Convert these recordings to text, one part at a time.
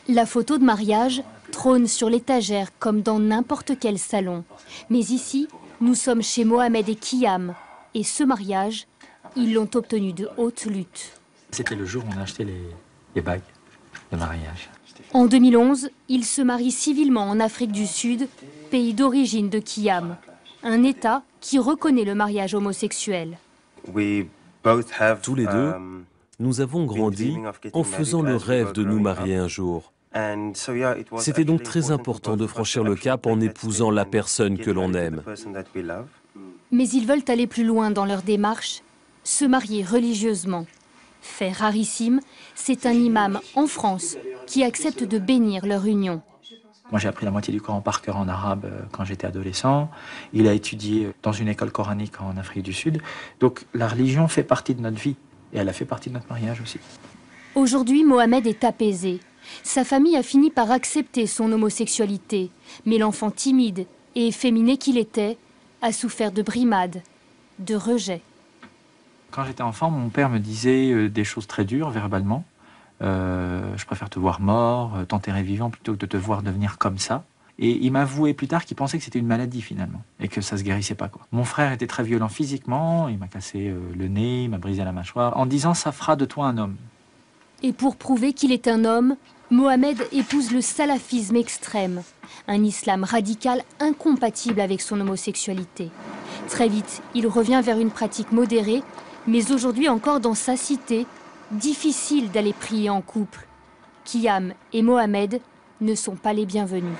La photo de mariage trône sur l'étagère comme dans n'importe quel salon. Mais ici, nous sommes chez Mohamed et Kiyam. Et ce mariage, ils l'ont obtenu de haute lutte. C'était le jour où on a acheté les bagues de mariage. En 2011, ils se marient civilement en Afrique du Sud, pays d'origine de Kiyam. Un État qui reconnaît le mariage homosexuel. Tous les deux, nous avons grandi en faisant le rêve de nous marier un jour. C'était donc très important de franchir le cap en épousant la personne que l'on aime. Mais ils veulent aller plus loin dans leur démarche, se marier religieusement. Fait rarissime, c'est un imam en France qui accepte de bénir leur union. Moi, j'ai appris la moitié du Coran par cœur en arabe quand j'étais adolescent. Il a étudié dans une école coranique en Afrique du Sud. Donc la religion fait partie de notre vie et elle a fait partie de notre mariage aussi. Aujourd'hui, Mohamed est apaisé. Sa famille a fini par accepter son homosexualité. Mais l'enfant timide et efféminé qu'il était a souffert de brimades, de rejets. Quand j'étais enfant, mon père me disait des choses très dures verbalement. Je préfère te voir mort, t'enterrer vivant plutôt que de te voir devenir comme ça. Et il m'a avoué plus tard qu'il pensait que c'était une maladie finalement et que ça se guérissait pas, quoi. Mon frère était très violent physiquement, il m'a cassé le nez, il m'a brisé la mâchoire, en disant ça fera de toi un homme. Et pour prouver qu'il est un homme, Mohamed épouse le salafisme extrême, un islam radical incompatible avec son homosexualité. Très vite, il revient vers une pratique modérée, mais aujourd'hui encore dans sa cité, difficile d'aller prier en couple. Kiyam et Mohamed ne sont pas les bienvenus.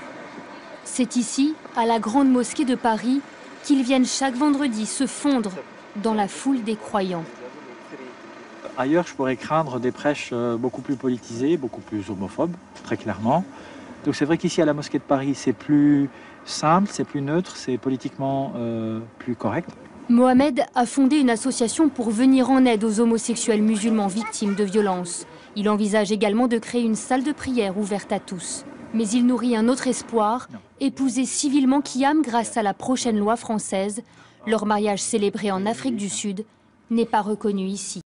C'est ici, à la Grande Mosquée de Paris, qu'ils viennent chaque vendredi se fondre dans la foule des croyants. Ailleurs, je pourrais craindre des prêches beaucoup plus politisées, beaucoup plus homophobes, très clairement. Donc c'est vrai qu'ici, à la Mosquée de Paris, c'est plus simple, c'est plus neutre, c'est politiquement plus correct. Mohamed a fondé une association pour venir en aide aux homosexuels musulmans victimes de violences. Il envisage également de créer une salle de prière ouverte à tous. Mais il nourrit un autre espoir, épouser civilement Kiyam grâce à la prochaine loi française. Leur mariage célébré en Afrique du Sud n'est pas reconnu ici.